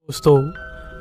दोस्तों,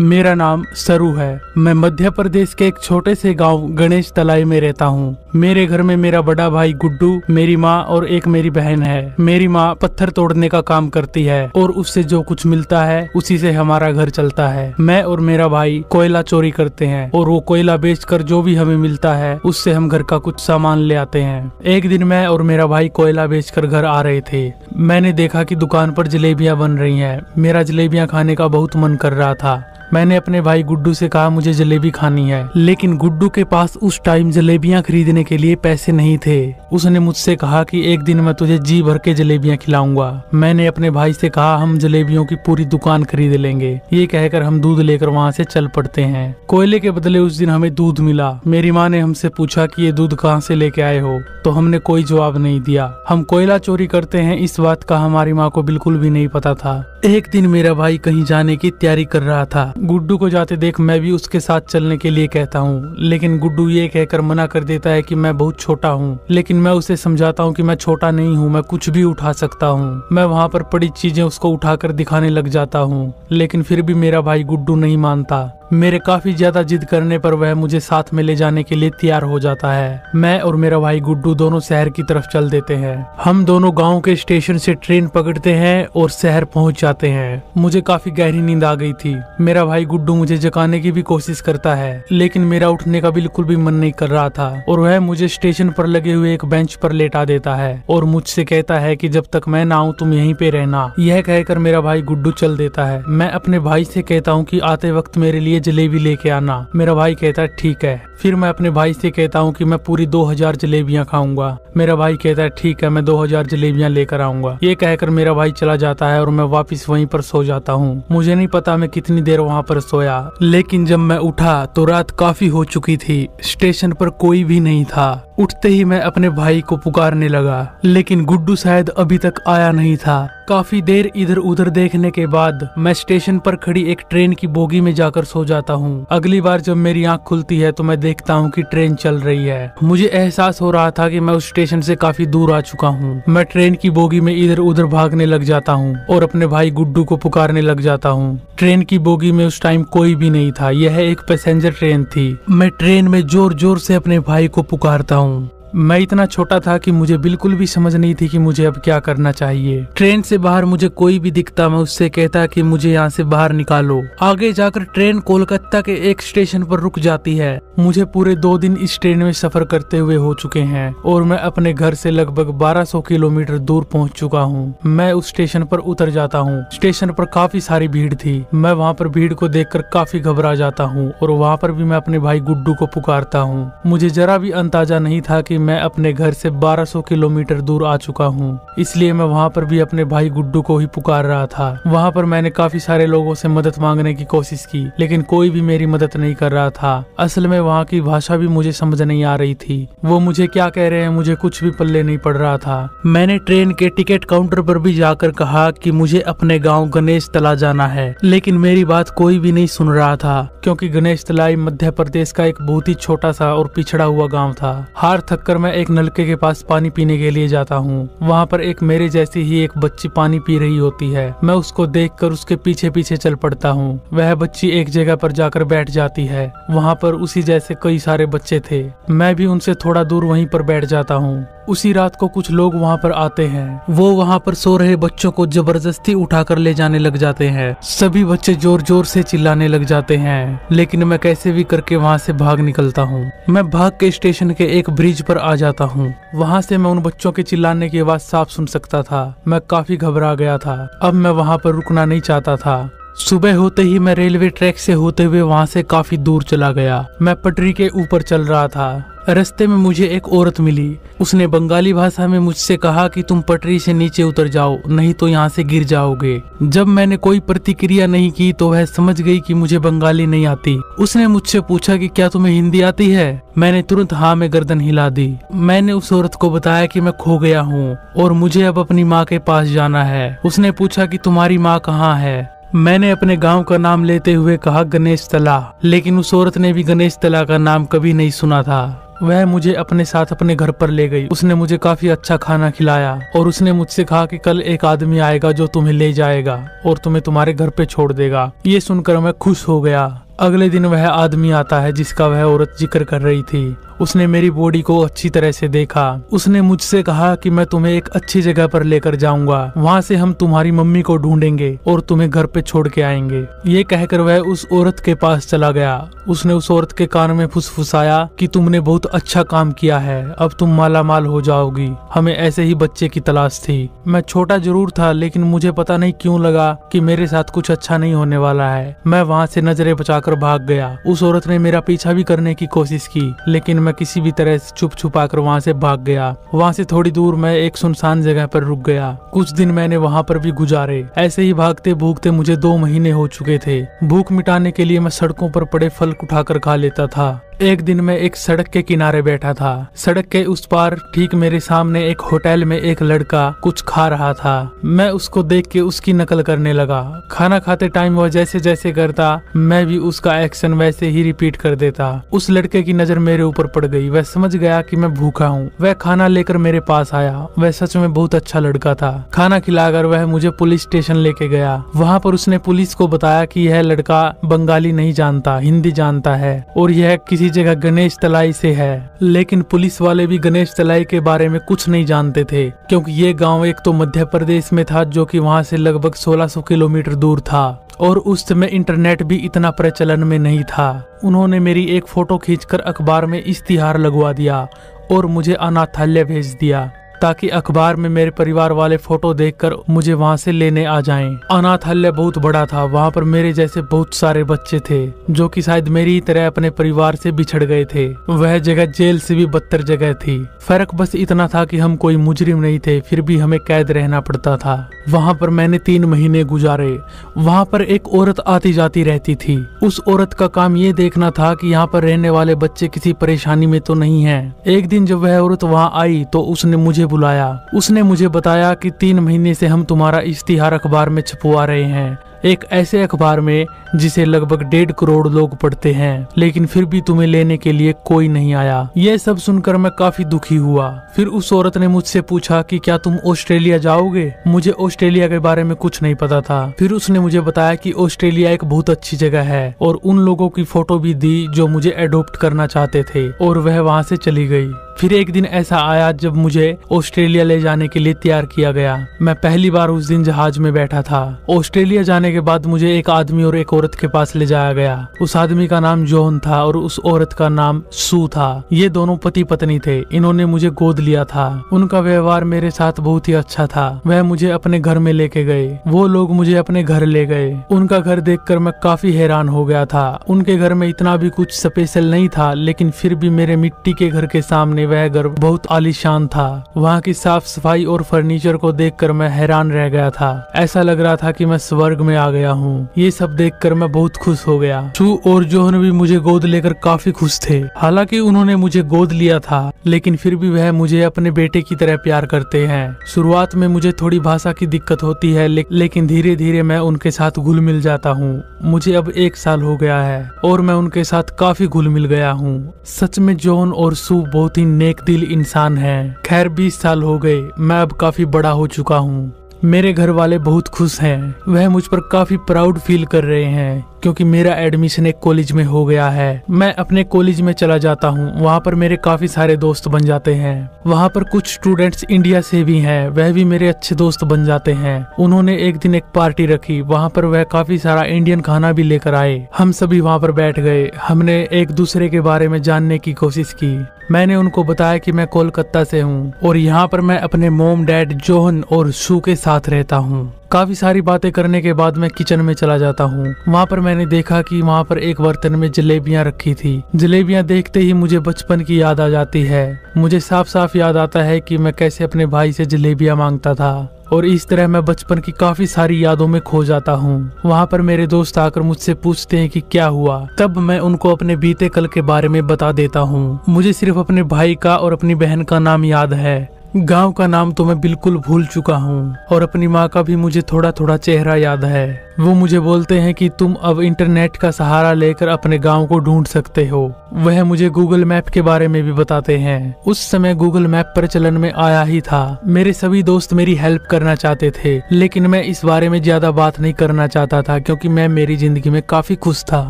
मेरा नाम सरू है। मैं मध्य प्रदेश के एक छोटे से गांव गणेश तलाई में रहता हूं। मेरे घर में मेरा बड़ा भाई गुड्डू, मेरी माँ और एक मेरी बहन है। मेरी माँ पत्थर तोड़ने का काम करती है और उससे जो कुछ मिलता है उसी से हमारा घर चलता है। मैं और मेरा भाई कोयला चोरी करते हैं और वो कोयला बेचकर जो भी हमें मिलता है उससे हम घर का कुछ सामान ले आते हैं। एक दिन मैं और मेरा भाई कोयला बेचकर घर आ रहे थे। मैंने देखा कि दुकान पर जलेबियां बन रही हैं। मेरा जलेबियां खाने का बहुत मन कर रहा था। मैंने अपने भाई गुड्डू से कहा मुझे जलेबी खानी है, लेकिन गुड्डू के पास उस टाइम जलेबियां खरीदने के लिए पैसे नहीं थे। उसने मुझसे कहा कि एक दिन मैं तुझे जी भर के जलेबियां खिलाऊंगा। मैंने अपने भाई से कहा हम जलेबियों की पूरी दुकान खरीद लेंगे। ये कहकर हम दूध लेकर वहाँ से चल पड़ते हैं। कोयले के बदले उस दिन हमें दूध मिला। मेरी माँ ने हमसे पूछा कि ये दूध कहाँ से लेके आए हो, तो हमने कोई जवाब नहीं दिया। हम कोयला चोरी करते हैं इस बात का हमारी माँ को बिल्कुल भी नहीं पता था। एक दिन मेरा भाई कहीं जाने की तैयारी कर रहा था। गुड्डू को जाते देख मैं भी उसके साथ चलने के लिए कहता हूँ, लेकिन गुड्डू ये कहकर मना कर देता है कि मैं बहुत छोटा हूँ। लेकिन मैं उसे समझाता हूँ कि मैं छोटा नहीं हूँ, मैं कुछ भी उठा सकता हूँ। मैं वहाँ पर पड़ी चीजें उसको उठाकर दिखाने लग जाता हूँ, लेकिन फिर भी मेरा भाई गुड्डू नहीं मानता। मेरे काफी ज्यादा जिद करने पर वह मुझे साथ में ले जाने के लिए तैयार हो जाता है। मैं और मेरा भाई गुड्डू दोनों शहर की तरफ चल देते हैं। हम दोनों गांव के स्टेशन से ट्रेन पकड़ते हैं और शहर पहुंच जाते हैं। मुझे काफी गहरी नींद आ गई थी। मेरा भाई गुड्डू मुझे जगाने की भी कोशिश करता है, लेकिन मेरा उठने का बिल्कुल भी मन नहीं कर रहा था और वह मुझे स्टेशन पर लगे हुए एक बेंच पर लेटा देता है और मुझसे कहता है कि जब तक मैं ना आऊं तुम यहीं पे रहना। यह कहकर मेरा भाई गुड्डू चल देता है। मैं अपने भाई से कहता हूँ कि आते वक्त मेरे लिए जलेबी लेके आना। मेरा भाई कहता है ठीक है। फिर मैं अपने भाई से कहता हूँ कि मैं पूरी 2000 जलेबियां खाऊंगा। मेरा भाई कहता है ठीक है, मैं 2000 जलेबियां लेकर आऊंगा। ये कहकर मेरा भाई चला जाता है और मैं वापस वहीं पर सो जाता हूँ। मुझे नहीं पता मैं कितनी देर वहाँ पर सोया, लेकिन जब मैं उठा तो रात काफी हो चुकी थी। स्टेशन पर कोई भी नहीं था। उठते ही मैं अपने भाई को पुकारने लगा, लेकिन गुड्डू शायद अभी तक आया नहीं था। काफी देर इधर उधर देखने के बाद मैं स्टेशन पर खड़ी एक ट्रेन की बोगी में जाकर सो जाता हूँ। अगली बार जब मेरी आंख खुलती है तो मैं देखता हूँ कि ट्रेन चल रही है। मुझे एहसास हो रहा था कि मैं उस स्टेशन से काफी दूर आ चुका हूँ। मैं ट्रेन की बोगी में इधर उधर भागने लग जाता हूँ और अपने भाई गुड्डू को पुकारने लग जाता हूँ। ट्रेन की बोगी में उस टाइम कोई भी नहीं था। यह एक पैसेंजर ट्रेन थी। मैं ट्रेन में जोर जोर से अपने भाई को पुकारता हूँ। मैं इतना छोटा था कि मुझे बिल्कुल भी समझ नहीं थी कि मुझे अब क्या करना चाहिए। ट्रेन से बाहर मुझे कोई भी दिखता मैं उससे कहता कि मुझे यहाँ से बाहर निकालो। आगे जाकर ट्रेन कोलकाता के एक स्टेशन पर रुक जाती है। मुझे पूरे 2 दिन इस ट्रेन में सफर करते हुए हो चुके हैं और मैं अपने घर से लगभग 1200 किलोमीटर दूर पहुँच चुका हूँ। मैं उस स्टेशन पर उतर जाता हूँ। स्टेशन पर काफी सारी भीड़ थी। मैं वहाँ पर भीड़ को देखकर काफी घबरा जाता हूँ और वहाँ पर भी मैं अपने भाई गुड्डू को पुकारता हूँ। मुझे जरा भी अंदाजा नहीं था कि मैं अपने घर से 1200 किलोमीटर दूर आ चुका हूँ, इसलिए मैं वहाँ पर भी अपने भाई गुड्डू को ही पुकार रहा था। वहाँ पर मैंने काफी सारे लोगों से मदद मांगने की कोशिश की, लेकिन कोई भी मेरी मदद नहीं कर रहा था। असल में वहाँ की भाषा भी मुझे समझ नहीं आ रही थी। वो मुझे क्या कह रहे हैं मुझे कुछ भी पल्ले नहीं पड़ रहा था। मैंने ट्रेन के टिकट काउंटर पर भी जाकर कहा कि मुझे अपने गाँव गणेश तला जाना है, लेकिन मेरी बात कोई भी नहीं सुन रहा था, क्योंकि गणेश तलाई मध्य प्रदेश का एक बहुत ही छोटा सा और पिछड़ा हुआ गाँव था। हार थक कर मैं एक नलके के पास पानी पीने के लिए जाता हूँ। वहाँ पर एक मेरे जैसी ही एक बच्ची पानी पी रही होती है। मैं उसको देखकर उसके पीछे पीछे चल पड़ता हूँ। वह बच्ची एक जगह पर जाकर बैठ जाती है। वहाँ पर उसी जैसे कई सारे बच्चे थे। मैं भी उनसे थोड़ा दूर वहीं पर बैठ जाता हूँ। उसी रात को कुछ लोग वहाँ पर आते हैं। वो वहाँ पर सो रहे बच्चों को जबरदस्ती उठाकर ले जाने लग जाते हैं। सभी बच्चे जोर जोर से चिल्लाने लग जाते हैं, लेकिन मैं कैसे भी करके वहाँ से भाग निकलता हूँ। मैं भाग के स्टेशन के एक ब्रिज पर आ जाता हूँ। वहाँ से मैं उन बच्चों के चिल्लाने की आवाज साफ सुन सकता था। मैं काफी घबरा गया था। अब मैं वहाँ पर रुकना नहीं चाहता था। सुबह होते ही मैं रेलवे ट्रैक से होते हुए वहाँ से काफी दूर चला गया। मैं पटरी के ऊपर चल रहा था। रास्ते में मुझे एक औरत मिली। उसने बंगाली भाषा में मुझसे कहा कि तुम पटरी से नीचे उतर जाओ, नहीं तो यहाँ से गिर जाओगे। जब मैंने कोई प्रतिक्रिया नहीं की तो वह समझ गई कि मुझे बंगाली नहीं आती। उसने मुझसे पूछा कि क्या तुम्हें हिंदी आती है। मैंने तुरंत हाँ में गर्दन हिला दी। मैंने उस औरत को बताया कि मैं खो गया हूँ और मुझे अब अपनी माँ के पास जाना है। उसने पूछा कि तुम्हारी माँ कहाँ है। मैंने अपने गांव का नाम लेते हुए कहा गणेश तला, लेकिन उस औरत ने भी गणेश तला का नाम कभी नहीं सुना था। वह मुझे अपने साथ अपने घर पर ले गई। उसने मुझे काफी अच्छा खाना खिलाया और उसने मुझसे कहा कि कल एक आदमी आएगा जो तुम्हें ले जाएगा और तुम्हें तुम्हारे घर पे छोड़ देगा। ये सुनकर मैं खुश हो गया। अगले दिन वह आदमी आता है जिसका वह औरत जिक्र कर रही थी। उसने मेरी बॉडी को अच्छी तरह से देखा। उसने मुझसे कहा कि मैं तुम्हें एक अच्छी जगह पर लेकर जाऊंगा, वहाँ से हम तुम्हारी मम्मी को ढूंढेंगे और तुम्हें घर पे छोड़ के आएंगे। ये कहकर वह उस औरत के पास चला गया। उसने उस औरत के कान में फुसफुसाया कि तुमने बहुत अच्छा काम किया है, अब तुम माला माल हो जाओगी, हमें ऐसे ही बच्चे की तलाश थी। मैं छोटा जरूर था लेकिन मुझे पता नहीं क्यों लगा कि मेरे साथ कुछ अच्छा नहीं होने वाला है। मैं वहाँ से नजरें बचाकर भाग गया। उस औरत ने मेरा पीछा भी करने की कोशिश की लेकिन मैं किसी भी तरह से छुप छुपा कर वहाँ से भाग गया। वहाँ से थोड़ी दूर मैं एक सुनसान जगह पर रुक गया। कुछ दिन मैंने वहाँ पर भी गुजारे। ऐसे ही भागते भूखते मुझे 2 महीने हो चुके थे। भूख मिटाने के लिए मैं सड़कों पर पड़े फल उठाकर खा लेता था। एक दिन मैं एक सड़क के किनारे बैठा था। सड़क के उस पार ठीक मेरे सामने एक होटल में एक लड़का कुछ खा रहा था। मैं उसको देख के उसकी नकल करने लगा। खाना खाते टाइम वह जैसे जैसे करता मैं भी उसका एक्शन वैसे ही रिपीट कर देता। उस लड़के की नजर मेरे ऊपर पड़ गई। वह समझ गया कि मैं भूखा हूँ। वह खाना लेकर मेरे पास आया। वह सच में बहुत अच्छा लड़का था। खाना खिलाकर वह मुझे पुलिस स्टेशन लेके गया। वहाँ पर उसने पुलिस को बताया कि यह लड़का बंगाली नहीं जानता, हिंदी जानता है और यह किसी जगह गणेश तलाई से है। लेकिन पुलिस वाले भी गणेश तलाई के बारे में कुछ नहीं जानते थे क्योंकि ये गांव एक तो मध्य प्रदेश में था जो कि वहां से लगभग 1600 किलोमीटर दूर था और उस समय इंटरनेट भी इतना प्रचलन में नहीं था। उन्होंने मेरी एक फोटो खींचकर अखबार में इश्तिहार लगवा दिया और मुझे अनाथालय भेज दिया ताकि अखबार में मेरे परिवार वाले फोटो देखकर मुझे वहाँ से लेने आ जाएं। अनाथालय बहुत बड़ा था। वहाँ पर मेरे जैसे बहुत सारे बच्चे थे जो कि शायद मेरी तरह अपने परिवार से बिछड़ गए थे। वह जगह जेल से भी बदतर जगह थी। फर्क बस इतना था कि हम कोई मुजरिम नहीं थे, फिर भी हमें कैद रहना पड़ता था। वहाँ पर मैंने 3 महीने गुजारे। वहाँ पर एक औरत आती जाती रहती थी। उस औरत का काम ये देखना था कि यहाँ पर रहने वाले बच्चे किसी परेशानी में तो नहीं है। एक दिन जब वह औरत वहाँ आई तो उसने मुझे बुलाया। उसने मुझे बताया कि 3 महीने से हम तुम्हारा इश्तिहार अखबार में छपवा रहे हैं, एक ऐसे अखबार में जिसे लगभग 1.5 करोड़ लोग पढ़ते हैं, लेकिन फिर भी तुम्हें लेने के लिए कोई नहीं आया। यह सब सुनकर मैं काफी दुखी हुआ। फिर उस औरत ने मुझसे पूछा कि क्या तुम ऑस्ट्रेलिया जाओगे? मुझे ऑस्ट्रेलिया के बारे में कुछ नहीं पता था। फिर उसने मुझे बताया कि ऑस्ट्रेलिया एक बहुत अच्छी जगह है और उन लोगों की फोटो भी दी जो मुझे एडॉप्ट करना चाहते थे और वह वहाँ से चली गई। फिर एक दिन ऐसा आया जब मुझे ऑस्ट्रेलिया ले जाने के लिए तैयार किया गया। मैं पहली बार उस दिन जहाज में बैठा था। ऑस्ट्रेलिया जाने के बाद मुझे एक आदमी और एक औरत के पास ले जाया गया। उस आदमी का नाम जॉन था और उस औरत का नाम सू था। ये दोनों पति पत्नी थे। इन्होंने मुझे गोद लिया था। उनका व्यवहार मेरे साथ बहुत ही अच्छा था। वह मुझे अपने घर में लेके गए। वो लोग मुझे अपने घर ले गए। उनका घर देखकर मैं काफी हैरान हो गया था। उनके घर में इतना भी कुछ स्पेशल नहीं था, लेकिन फिर भी मेरे मिट्टी के घर के सामने वह घर बहुत आलीशान था। वहाँ की साफ सफाई और फर्नीचर को देखकर मैं हैरान रह गया था। ऐसा लग रहा था कि मैं स्वर्ग में आ गया हूँ। ये सब देखकर मैं बहुत खुश हो गया। सू और जोहन भी मुझे गोद लेकर काफी खुश थे। हालांकि उन्होंने मुझे गोद लिया था, लेकिन फिर भी वह मुझे अपने बेटे की तरह प्यार करते हैं। शुरुआत में मुझे थोड़ी भाषा की दिक्कत होती है, लेकिन धीरे धीरे मैं उनके साथ घुल मिल जाता हूँ। मुझे अब 1 साल हो गया है और मैं उनके साथ काफी घुल मिल गया हूँ। सच में जोहन और सू बहुत ही नेक दिल इंसान हैं। खैर 20 साल हो गए। मैं अब काफी बड़ा हो चुका हूँ। मेरे घर वाले बहुत खुश हैं। वह मुझ पर काफी प्राउड फील कर रहे हैं क्योंकि मेरा एडमिशन एक कॉलेज में हो गया है। मैं अपने कॉलेज में चला जाता हूँ। वहाँ पर मेरे काफी सारे दोस्त बन जाते हैं। वहाँ पर कुछ स्टूडेंट्स इंडिया से भी हैं। वह भी मेरे अच्छे दोस्त बन जाते हैं। उन्होंने एक दिन एक पार्टी रखी। वहाँ पर वह काफी सारा इंडियन खाना भी लेकर आए। हम सभी वहाँ पर बैठ गए। हमने एक दूसरे के बारे में जानने की कोशिश की। मैंने उनको बताया कि मैं कोलकाता से हूँ और यहाँ पर मैं अपने मॉम, डैड, जोहन और सू के साथ रहता हूँ। काफी सारी बातें करने के बाद मैं किचन में चला जाता हूँ। वहाँ पर मैंने देखा कि वहाँ पर एक बर्तन में जलेबियाँ रखी थी। जलेबियाँ देखते ही मुझे बचपन की याद आ जाती है। मुझे साफ साफ याद आता है कि मैं कैसे अपने भाई से जलेबियाँ मांगता था और इस तरह मैं बचपन की काफी सारी यादों में खो जाता हूँ। वहाँ पर मेरे दोस्त आकर मुझसे पूछते हैं कि क्या हुआ। तब मैं उनको अपने बीते कल के बारे में बता देता हूँ। मुझे सिर्फ अपने भाई का और अपनी बहन का नाम याद है। गांव का नाम तो मैं बिल्कुल भूल चुका हूँ और अपनी माँ का भी मुझे थोड़ा थोड़ा चेहरा याद है। वो मुझे बोलते हैं कि तुम अब इंटरनेट का सहारा लेकर अपने गांव को ढूंढ सकते हो। वह मुझे गूगल मैप के बारे में भी बताते हैं। उस समय गूगल मैप प्रचलन में आया ही था। मेरे सभी दोस्त मेरी हेल्प करना चाहते थे, लेकिन मैं इस बारे में ज्यादा बात नहीं करना चाहता था क्योंकि मैं मेरी जिंदगी में काफी खुश था।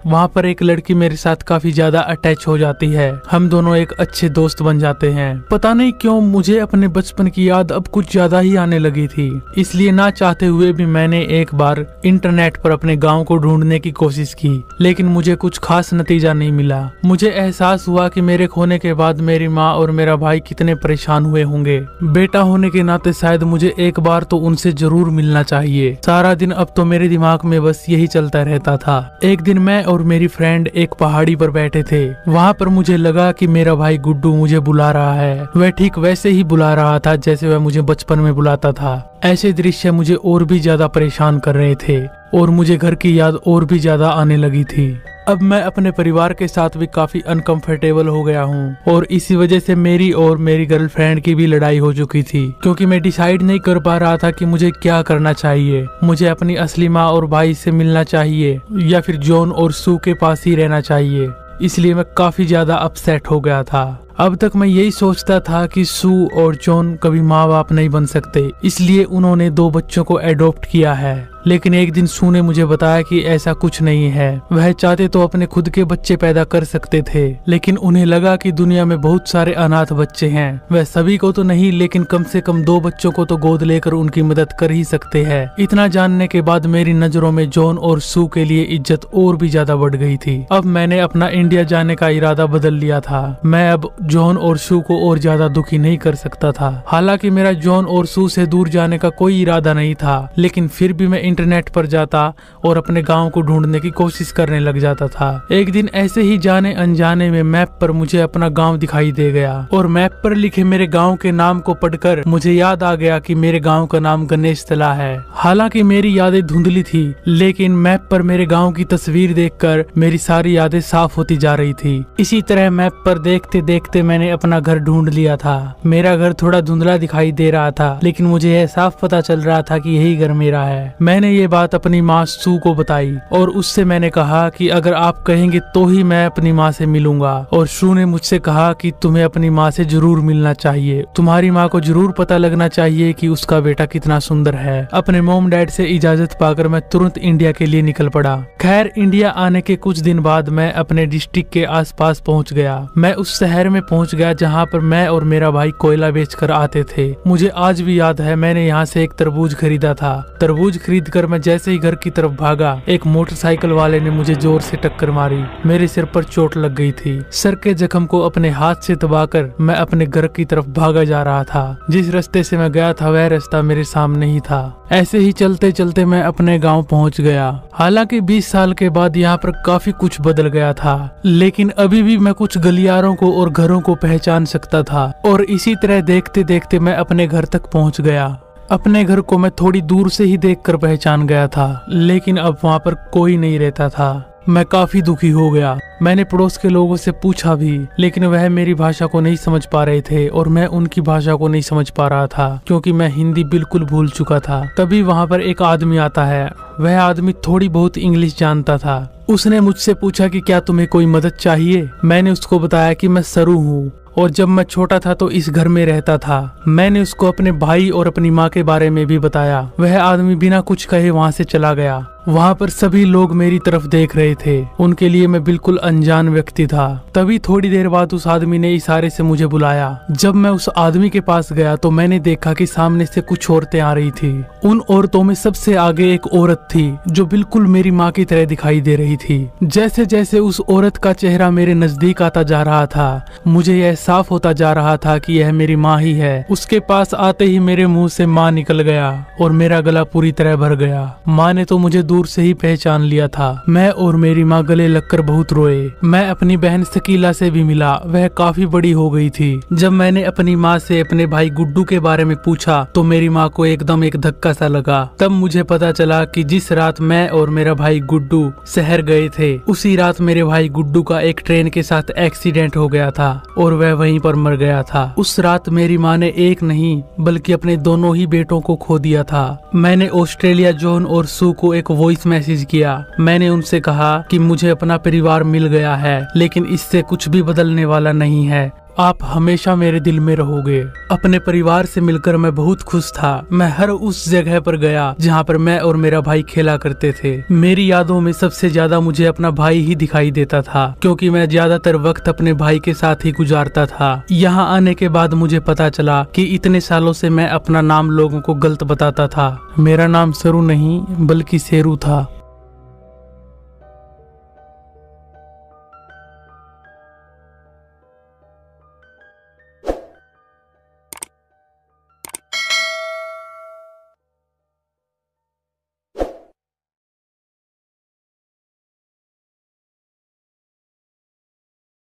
वहाँ पर एक लड़की मेरे साथ काफी ज्यादा अटैच हो जाती है। हम दोनों एक अच्छे दोस्त बन जाते हैं। पता नहीं क्यों मुझे अपने बचपन की याद अब कुछ ज्यादा ही आने लगी थी, इसलिए ना चाहते हुए भी मैंने एक बार इंटरनेट पर अपने गांव को ढूंढने की कोशिश की, लेकिन मुझे कुछ खास नतीजा नहीं मिला। मुझे एहसास हुआ कि मेरे खोने के बाद मेरी माँ और मेरा भाई कितने परेशान हुए होंगे। बेटा होने के नाते शायद मुझे एक बार तो उनसे जरूर मिलना चाहिए। सारा दिन अब तो मेरे दिमाग में बस यही चलता रहता था। एक दिन मैं और मेरी फ्रेंड एक पहाड़ी पर बैठे थे। वहाँ पर मुझे लगा कि मेरा भाई गुड्डू मुझे बुला रहा है। वह ठीक वैसे ही बुला रहा था जैसे वह मुझे बचपन में बुलाता था। ऐसे दृश्य मुझे और भी ज्यादा परेशान कर रहे थे और मुझे घर की याद और भी ज्यादा आने लगी थी। अब मैं अपने परिवार के साथ भी काफी अनकंफर्टेबल हो गया हूँ और इसी वजह से मेरी और मेरी गर्लफ्रेंड की भी लड़ाई हो चुकी थी, क्योंकि मैं डिसाइड नहीं कर पा रहा था कि मुझे क्या करना चाहिए। मुझे अपनी असली माँ और भाई से मिलना चाहिए या फिर जॉन और सू के पास ही रहना चाहिए। इसलिए मैं काफी ज्यादा अपसेट हो गया था। अब तक मैं यही सोचता था कि सू और जॉन कभी माँ बाप नहीं बन सकते, इसलिए उन्होंने 2 बच्चों को एडॉप्ट किया है। लेकिन एक दिन सू ने मुझे बताया कि ऐसा कुछ नहीं है। वह चाहते तो अपने खुद के बच्चे पैदा कर सकते थे, लेकिन उन्हें लगा कि दुनिया में बहुत सारे अनाथ बच्चे हैं। वह सभी को तो नहीं, लेकिन कम से कम 2 बच्चों को तो गोद लेकर उनकी मदद कर ही सकते हैं। इतना जानने के बाद मेरी नजरों में जॉन और सू के लिए इज्जत और भी ज्यादा बढ़ गई थी। अब मैंने अपना इंडिया जाने का इरादा बदल लिया था। मैं अब जॉन और सू को और ज्यादा दुखी नहीं कर सकता था। हालांकि मेरा जॉन और सू से दूर जाने का कोई इरादा नहीं था, लेकिन फिर भी मैं इंटरनेट पर जाता और अपने गांव को ढूंढने की कोशिश करने लग जाता था। एक दिन ऐसे ही जाने अनजाने में मैप पर मुझे अपना गांव दिखाई दे गया और मैप पर लिखे मेरे गांव के नाम को पढ़कर मुझे याद आ गया कि मेरे गांव का नाम गणेश तला है। हालांकि मेरी यादें धुंधली थी, लेकिन मैप पर मेरे गांव की तस्वीर देखकर मेरी सारी यादें साफ होती जा रही थी। इसी तरह मैप पर देखते देखते मैंने अपना घर ढूंढ लिया था। मेरा घर थोड़ा धुंधला दिखाई दे रहा था, लेकिन मुझे यह साफ पता चल रहा था कि यही घर मेरा है। मैंने ये बात अपनी माँ सू को बताई और उससे मैंने कहा कि अगर आप कहेंगे तो ही मैं अपनी माँ से मिलूंगा। और सू ने मुझसे कहा कि तुम्हें अपनी माँ से जरूर मिलना चाहिए। तुम्हारी माँ को जरूर पता लगना चाहिए कि उसका बेटा कितना सुंदर है। अपने मॉम डैड से इजाजत पाकर मैं तुरंत इंडिया के लिए निकल पड़ा। खैर, इंडिया आने के कुछ दिन बाद मैं अपने डिस्ट्रिक्ट के आसपास पहुंच गया। मैं उस शहर में पहुंच गया जहां पर मैं और मेरा भाई कोयला बेचकर आते थे। मुझे आज भी याद है, मैंने यहाँ से एक तरबूज खरीदा था। तरबूज खरीद कर मैं जैसे ही घर की तरफ भागा, एक मोटरसाइकिल वाले ने मुझे जोर से टक्कर मारी। मेरे सिर पर चोट लग गई थी। सर के जख्म को अपने हाथ से दबाकर मैं अपने घर की तरफ भागा जा रहा था। जिस रास्ते से मैं गया था वह रास्ता मेरे सामने ही था। ऐसे ही चलते चलते मैं अपने गांव पहुंच गया। हालांकि 20 साल के बाद यहाँ पर काफी कुछ बदल गया था, लेकिन अभी भी मैं कुछ गलियारों को और घरों को पहचान सकता था। और इसी तरह देखते देखते मैं अपने घर तक पहुंच गया। अपने घर को मैं थोड़ी दूर से ही देखकर पहचान गया था, लेकिन अब वहाँ पर कोई नहीं रहता था। मैं काफी दुखी हो गया। मैंने पड़ोस के लोगों से पूछा भी, लेकिन वह मेरी भाषा को नहीं समझ पा रहे थे और मैं उनकी भाषा को नहीं समझ पा रहा था, क्योंकि मैं हिंदी बिल्कुल भूल चुका था। तभी वहाँ पर एक आदमी आता है। वह आदमी थोड़ी बहुत इंग्लिश जानता था। उसने मुझसे पूछा कि क्या तुम्हें कोई मदद चाहिए। मैंने उसको बताया कि मैं सरू हूँ और जब मैं छोटा था तो इस घर में रहता था। मैंने उसको अपने भाई और अपनी माँ के बारे में भी बताया। वह आदमी बिना कुछ कहे वहाँ से चला गया। वहाँ पर सभी लोग मेरी तरफ देख रहे थे। उनके लिए मैं बिल्कुल अनजान व्यक्ति था। तभी थोड़ी देर बाद उस आदमी ने इशारे से मुझे बुलाया। जब मैं उस आदमी के पास गया तो मैंने देखा कि सामने से कुछ औरतें आ रही थी। उन औरतों में सबसे आगे एक औरत थी जो बिल्कुल मेरी माँ की तरह दिखाई दे रही थी। जैसे जैसे उस औरत का चेहरा मेरे नजदीक आता जा रहा था, मुझे यह साफ होता जा रहा था कि यह मेरी माँ ही है। उसके पास आते ही मेरे मुंह से माँ निकल गया और मेरा गला पूरी तरह भर गया। माँ ने तो मुझे दूर से ही पहचान लिया था। मैं और मेरी माँ गले लगकर बहुत रोए। मैं अपनी बहन शकीला से भी मिला, वह काफी बड़ी हो गई थी। जब मैंने अपनी माँ से अपने भाई गुड्डू के बारे में पूछा तो मेरी माँ को एकदम एक धक्का सा लगा। तब मुझे पता चला कि जिस रात मैं और मेरा भाई गुड्डू शहर गए थे, उसी रात मेरे भाई गुड्डू का एक ट्रेन के साथ एक्सीडेंट हो गया था और वह वहीं पर मर गया था। उस रात मेरी माँ ने एक नहीं बल्कि अपने दोनों ही बेटों को खो दिया था। मैंने ऑस्ट्रेलिया जॉन और सू को एक वॉइस मैसेज किया। मैंने उनसे कहा कि मुझे अपना परिवार मिल गया है, लेकिन इससे कुछ भी बदलने वाला नहीं है। आप हमेशा मेरे दिल में रहोगे। अपने परिवार से मिलकर मैं बहुत खुश था। मैं हर उस जगह पर गया जहाँ पर मैं और मेरा भाई खेला करते थे। मेरी यादों में सबसे ज्यादा मुझे अपना भाई ही दिखाई देता था, क्योंकि मैं ज्यादातर वक्त अपने भाई के साथ ही गुजारता था। यहाँ आने के बाद मुझे पता चला कि इतने सालों से मैं अपना नाम लोगों को गलत बताता था। मेरा नाम सरू नहीं बल्कि शेरू था।